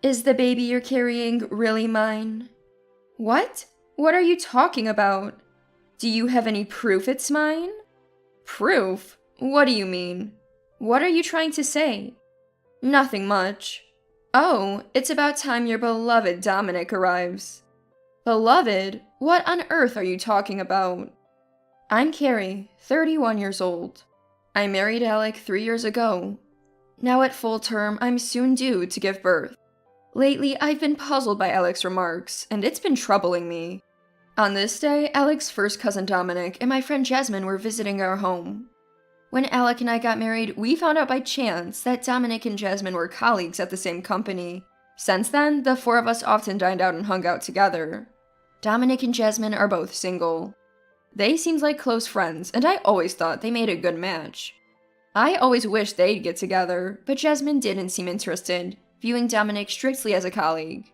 Is the baby you're carrying really mine? What? What are you talking about? Do you have any proof it's mine? Proof? What do you mean? What are you trying to say? Nothing much. Oh, it's about time your beloved Dominic arrives. Beloved? What on earth are you talking about? I'm Carrie, 31 years old. I married Alec 3 years ago. Now at full term, I'm soon due to give birth. Lately, I've been puzzled by Alec's remarks, and it's been troubling me. On this day, Alec's first cousin Dominic and my friend Jasmine were visiting our home. When Alec and I got married, we found out by chance that Dominic and Jasmine were colleagues at the same company. Since then, the four of us often dined out and hung out together. Dominic and Jasmine are both single. They seemed like close friends, and I always thought they made a good match. I always wished they'd get together, but Jasmine didn't seem interested, viewing Dominic strictly as a colleague.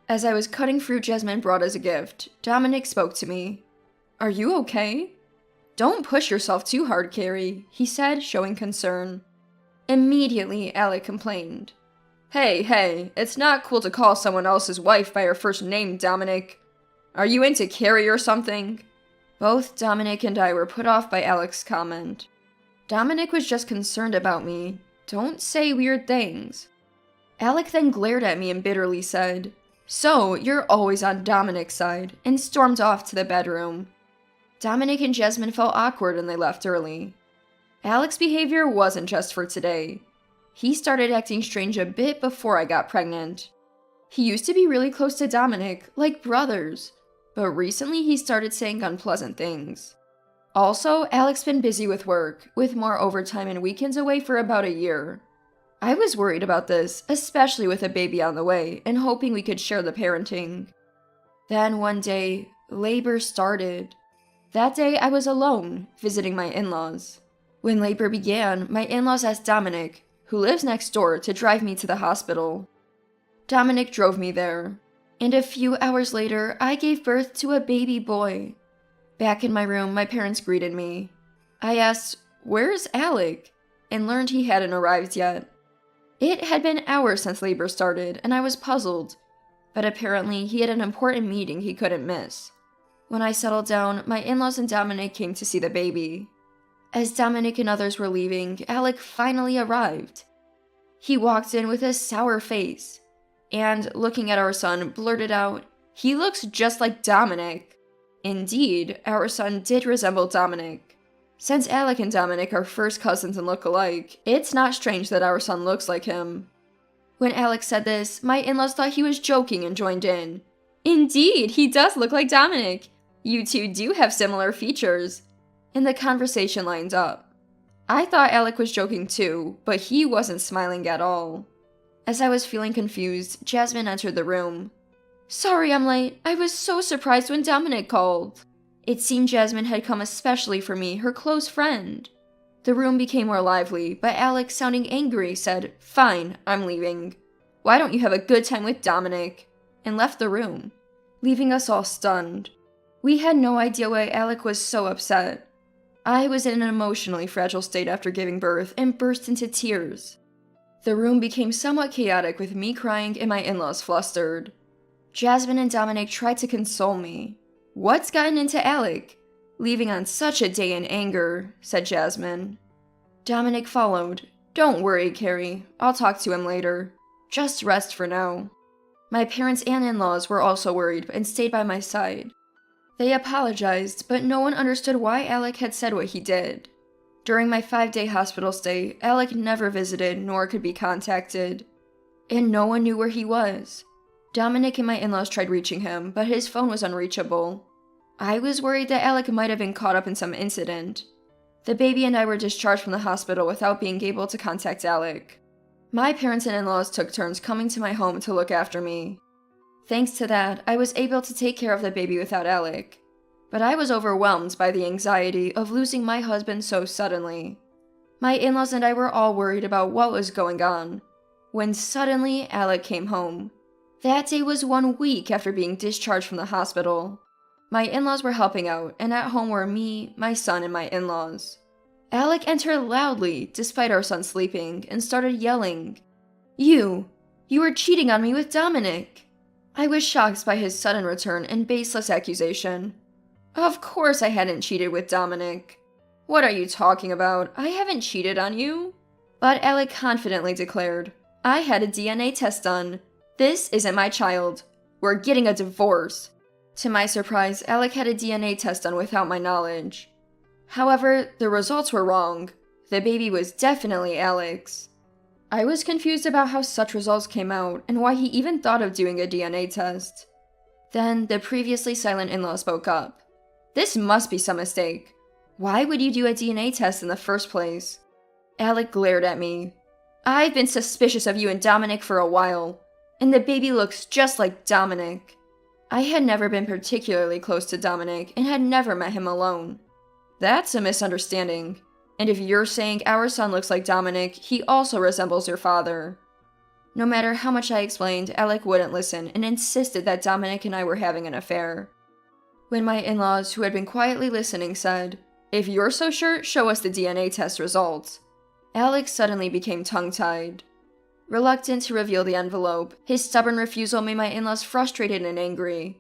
As I was cutting fruit Jasmine brought as a gift, Dominic spoke to me. "Are you okay?" "Don't push yourself too hard, Carrie," he said, showing concern. Immediately, Alec complained. Hey, it's not cool to call someone else's wife by her first name, Dominic. Are you into Carrie or something?" Both Dominic and I were put off by Alec's comment. Dominic was just concerned about me. Don't say weird things. Alec then glared at me and bitterly said, "So, you're always on Dominic's side," and stormed off to the bedroom. Dominic and Jasmine felt awkward and they left early. Alec's behavior wasn't just for today. He started acting strange a bit before I got pregnant. He used to be really close to Dominic, like brothers, but recently he started saying unpleasant things. Also, Alec's been busy with work, with more overtime and weekends away for about a year. I was worried about this, especially with a baby on the way, and hoping we could share the parenting. Then one day, labor started. That day I was alone, visiting my in-laws. When labor began, my in-laws asked Dominic, who lives next door, to drive me to the hospital. Dominic drove me there, and a few hours later, I gave birth to a baby boy. Back in my room, my parents greeted me. I asked, "Where's Alec?" and learned he hadn't arrived yet. It had been hours since labor started, and I was puzzled, but apparently he had an important meeting he couldn't miss. When I settled down, my in-laws and Dominic came to see the baby. As Dominic and others were leaving, Alec finally arrived. He walked in with a sour face, and, looking at our son, blurted out, "He looks just like Dominic." Indeed, our son did resemble Dominic. Since Alec and Dominic are first cousins and look alike, it's not strange that our son looks like him. When Alec said this, my in-laws thought he was joking and joined in. "Indeed, he does look like Dominic. You two do have similar features." And the conversation lined up. I thought Alec was joking too, but he wasn't smiling at all. As I was feeling confused, Jasmine entered the room. "Sorry I'm late. I was so surprised when Dominic called." It seemed Jasmine had come especially for me, her close friend. The room became more lively, but Alec, sounding angry, said, "Fine, I'm leaving. Why don't you have a good time with Dominic?" and left the room, leaving us all stunned. We had no idea why Alec was so upset. I was in an emotionally fragile state after giving birth and burst into tears. The room became somewhat chaotic with me crying and my in-laws flustered. Jasmine and Dominic tried to console me. "What's gotten into Alec? Leaving on such a day in anger," said Jasmine. Dominic followed. "Don't worry, Carrie. I'll talk to him later. Just rest for now." My parents and in-laws were also worried and stayed by my side. They apologized, but no one understood why Alec had said what he did. During my 5-day hospital stay, Alec never visited nor could be contacted. And no one knew where he was. Dominic and my in-laws tried reaching him, but his phone was unreachable. I was worried that Alec might have been caught up in some incident. The baby and I were discharged from the hospital without being able to contact Alec. My parents and in-laws took turns coming to my home to look after me. Thanks to that, I was able to take care of the baby without Alec. But I was overwhelmed by the anxiety of losing my husband so suddenly. My in-laws and I were all worried about what was going on, when suddenly Alec came home. That day was 1 week after being discharged from the hospital. My in-laws were helping out, and at home were me, my son, and my in-laws. Alec entered loudly, despite our son sleeping, and started yelling, "You! You were cheating on me with Dominic. I was shocked by his sudden return and baseless accusation. Of course I hadn't cheated with Dominic. What are you talking about? I haven't cheated on you. But Alec confidently declared, I had a DNA test done. This isn't my child. We're getting a divorce. To my surprise, Alec had a DNA test done without my knowledge. However, the results were wrong. The baby was definitely Alec's. I was confused about how such results came out and why he even thought of doing a DNA test. Then, the previously silent in-law spoke up. This must be some mistake. Why would you do a DNA test in the first place? Alec glared at me. I've been suspicious of you and Dominic for a while, and the baby looks just like Dominic. I had never been particularly close to Dominic and had never met him alone. That's a misunderstanding. And if you're saying our son looks like Dominic, he also resembles your father. No matter how much I explained, Alec wouldn't listen and insisted that Dominic and I were having an affair. When my in-laws, who had been quietly listening, said, If you're so sure, show us the DNA test results, Alec suddenly became tongue-tied. Reluctant to reveal the envelope, his stubborn refusal made my in-laws frustrated and angry.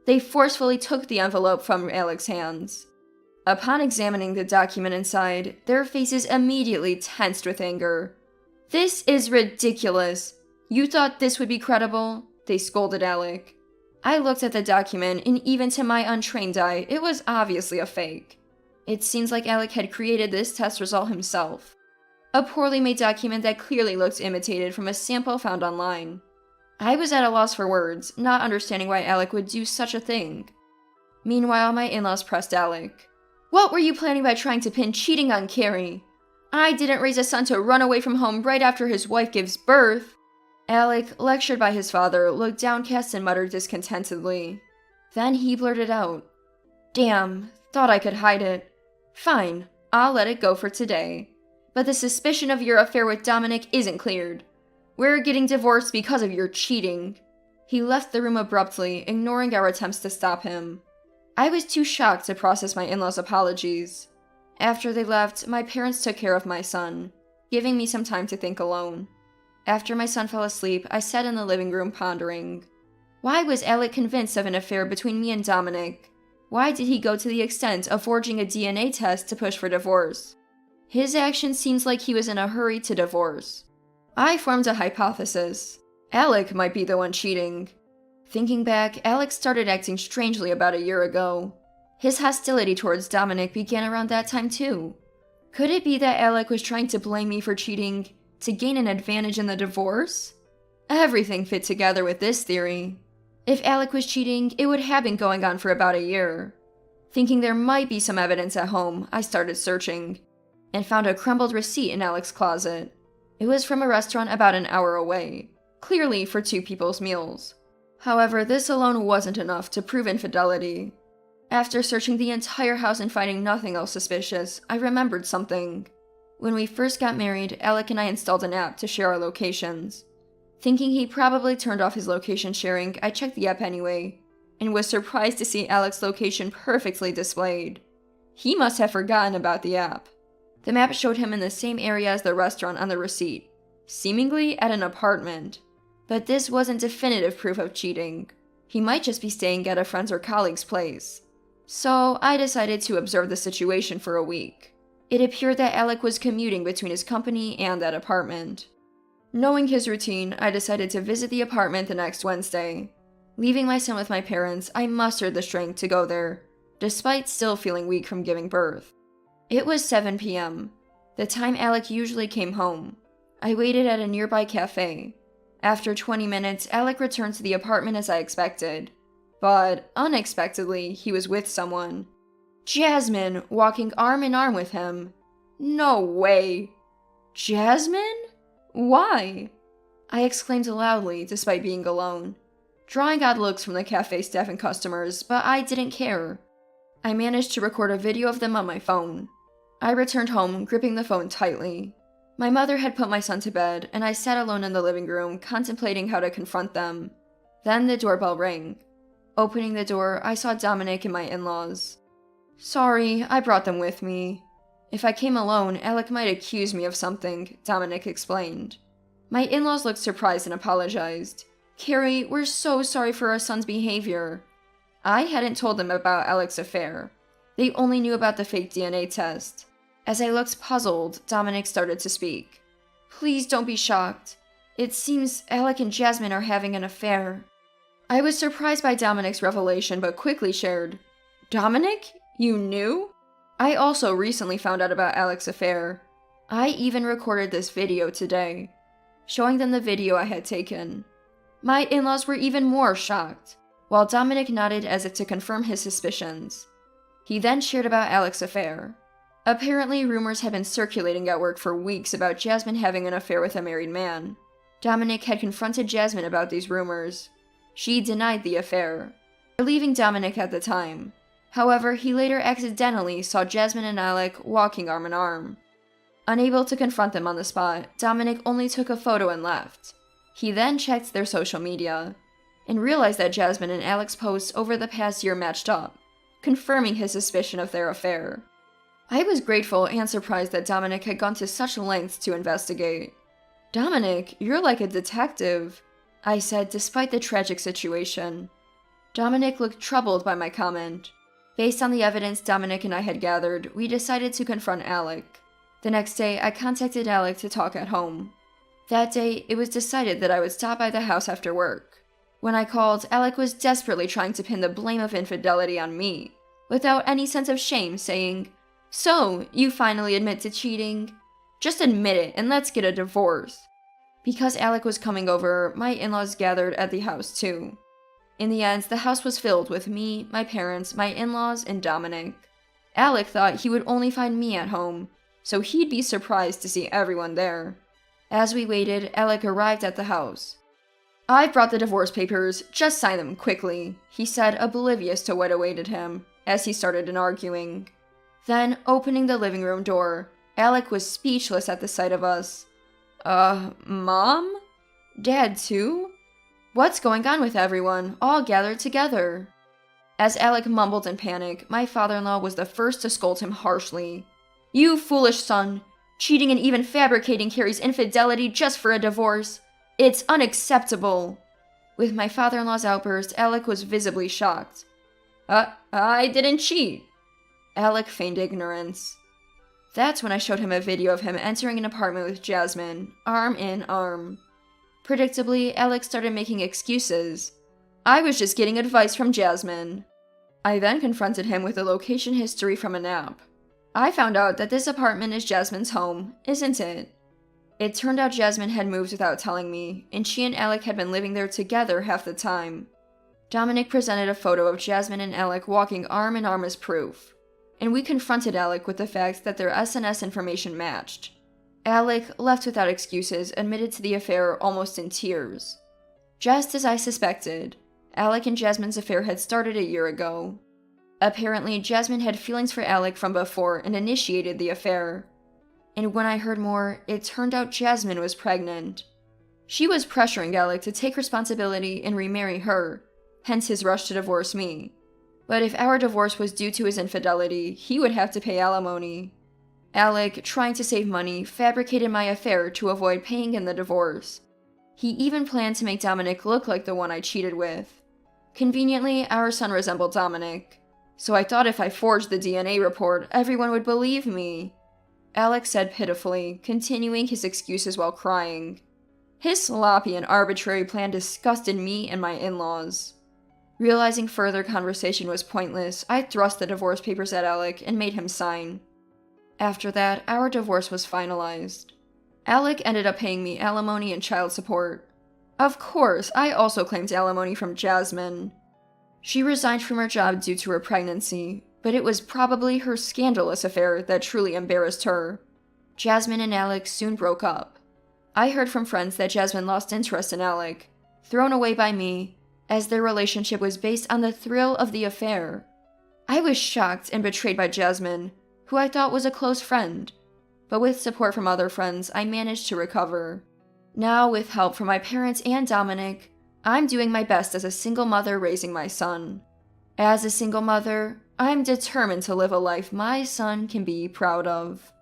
They forcefully took the envelope from Alec's hands. Upon examining the document inside, their faces immediately tensed with anger. This is ridiculous. You thought this would be credible? They scolded Alec. I looked at the document, and even to my untrained eye, it was obviously a fake. It seems like Alec had created this test result himself. A poorly made document that clearly looked imitated from a sample found online. I was at a loss for words, not understanding why Alec would do such a thing. Meanwhile, my in-laws pressed Alec. What were you planning by trying to pin cheating on Carrie? I didn't raise a son to run away from home right after his wife gives birth. Alec, lectured by his father, looked downcast and muttered discontentedly. Then he blurted out, Damn, thought I could hide it. Fine, I'll let it go for today. But the suspicion of your affair with Dominic isn't cleared. We're getting divorced because of your cheating. He left the room abruptly, ignoring our attempts to stop him. I was too shocked to process my in-laws' apologies. After they left, my parents took care of my son, giving me some time to think alone. After my son fell asleep, I sat in the living room pondering. Why was Alec convinced of an affair between me and Dominic? Why did he go to the extent of forging a DNA test to push for divorce? His action seems like he was in a hurry to divorce. I formed a hypothesis. Alec might be the one cheating. Thinking back, Alec started acting strangely about a year ago. His hostility towards Dominic began around that time too. Could it be that Alec was trying to blame me for cheating to gain an advantage in the divorce? Everything fit together with this theory. If Alec was cheating, it would have been going on for about a year. Thinking there might be some evidence at home, I started searching, and found a crumbled receipt in Alec's closet. It was from a restaurant about an hour away, clearly for 2 people's meals. However, this alone wasn't enough to prove infidelity. After searching the entire house and finding nothing else suspicious, I remembered something. When we first got married, Alec and I installed an app to share our locations. Thinking he probably turned off his location sharing, I checked the app anyway, and was surprised to see Alec's location perfectly displayed. He must have forgotten about the app. The map showed him in the same area as the restaurant on the receipt, seemingly at an apartment. But this wasn't definitive proof of cheating. He might just be staying at a friend's or colleague's place. So I decided to observe the situation for a week. It appeared that Alec was commuting between his company and that apartment. Knowing his routine, I decided to visit the apartment the next Wednesday. Leaving my son with my parents, I mustered the strength to go there, despite still feeling weak from giving birth. It was 7 p.m., the time Alec usually came home. I waited at a nearby cafe. After 20 minutes, Alec returned to the apartment as I expected. But, unexpectedly, he was with someone. Jasmine, walking arm in arm with him. No way! Jasmine? Why? I exclaimed loudly, despite being alone, drawing odd looks from the cafe staff and customers, but I didn't care. I managed to record a video of them on my phone. I returned home, gripping the phone tightly. My mother had put my son to bed, and I sat alone in the living room, contemplating how to confront them. Then the doorbell rang. Opening the door, I saw Dominic and my in-laws. Sorry, I brought them with me. If I came alone, Alec might accuse me of something, Dominic explained. My in-laws looked surprised and apologized. "Carrie, we're so sorry for our son's behavior." I hadn't told them about Alec's affair. They only knew about the fake DNA test. As I looked puzzled, Dominic started to speak. "Please don't be shocked. It seems Alec and Jasmine are having an affair." I was surprised by Dominic's revelation, but quickly shared, "Dominic? You knew?" I also recently found out about Alec's affair. I even recorded this video today, showing them the video I had taken. My in-laws were even more shocked, while Dominic nodded as if to confirm his suspicions. He then shared about Alec's affair. Apparently, rumors had been circulating at work for weeks about Jasmine having an affair with a married man. Dominic had confronted Jasmine about these rumors. She denied the affair, believing Dominic at the time. However, he later accidentally saw Jasmine and Alec walking arm in arm. Unable to confront them on the spot, Dominic only took a photo and left. He then checked their social media and realized that Jasmine and Alec's posts over the past year matched up, confirming his suspicion of their affair. I was grateful and surprised that Dominic had gone to such lengths to investigate. "Dominic, you're like a detective," I said despite the tragic situation. Dominic looked troubled by my comment. Based on the evidence Dominic and I had gathered, we decided to confront Alec. The next day, I contacted Alec to talk at home. That day, it was decided that I would stop by the house after work. When I called, Alec was desperately trying to pin the blame of infidelity on me, without any sense of shame, saying, "So, you finally admit to cheating? Just admit it and let's get a divorce." Because Alec was coming over, my in-laws gathered at the house too. In the end, the house was filled with me, my parents, my in-laws, and Dominic. Alec thought he would only find me at home, so he'd be surprised to see everyone there. As we waited, Alec arrived at the house. "I've brought the divorce papers, just sign them quickly," he said, oblivious to what awaited him, as he started an arguing. Then, opening the living room door, Alec was speechless at the sight of us. Mom? Dad too? What's going on with everyone, all gathered together?" As Alec mumbled in panic, my father-in-law was the first to scold him harshly. "You foolish son, cheating and even fabricating Carrie's infidelity just for a divorce. It's unacceptable." With my father-in-law's outburst, Alec was visibly shocked. I didn't cheat." Alec feigned ignorance. That's when I showed him a video of him entering an apartment with Jasmine, arm in arm. Predictably, Alec started making excuses. "I was just getting advice from Jasmine." I then confronted him with the location history from an app. I found out that this apartment is Jasmine's home, isn't it? It turned out Jasmine had moved without telling me, and she and Alec had been living there together half the time. Dominic presented a photo of Jasmine and Alec walking arm in arm as proof, and we confronted Alec with the fact that their SNS information matched. Alec, left without excuses, admitted to the affair almost in tears. Just as I suspected, Alec and Jasmine's affair had started a year ago. Apparently, Jasmine had feelings for Alec from before and initiated the affair. And when I heard more, it turned out Jasmine was pregnant. She was pressuring Alec to take responsibility and remarry her, hence his rush to divorce me. But if our divorce was due to his infidelity, he would have to pay alimony. Alec, trying to save money, fabricated my affair to avoid paying in the divorce. He even planned to make Dominic look like the one I cheated with. Conveniently, our son resembled Dominic, so I thought if I forged the DNA report, everyone would believe me. Alec said pitifully, continuing his excuses while crying. His sloppy and arbitrary plan disgusted me and my in-laws. Realizing further conversation was pointless, I thrust the divorce papers at Alec and made him sign. After that, our divorce was finalized. Alec ended up paying me alimony and child support. Of course, I also claimed alimony from Jasmine. She resigned from her job due to her pregnancy, but it was probably her scandalous affair that truly embarrassed her. Jasmine and Alec soon broke up. I heard from friends that Jasmine lost interest in Alec, thrown away by me, as their relationship was based on the thrill of the affair. I was shocked and betrayed by Jasmine, who I thought was a close friend, but with support from other friends, I managed to recover. Now, with help from my parents and Dominic, I'm doing my best as a single mother raising my son. As a single mother, I'm determined to live a life my son can be proud of.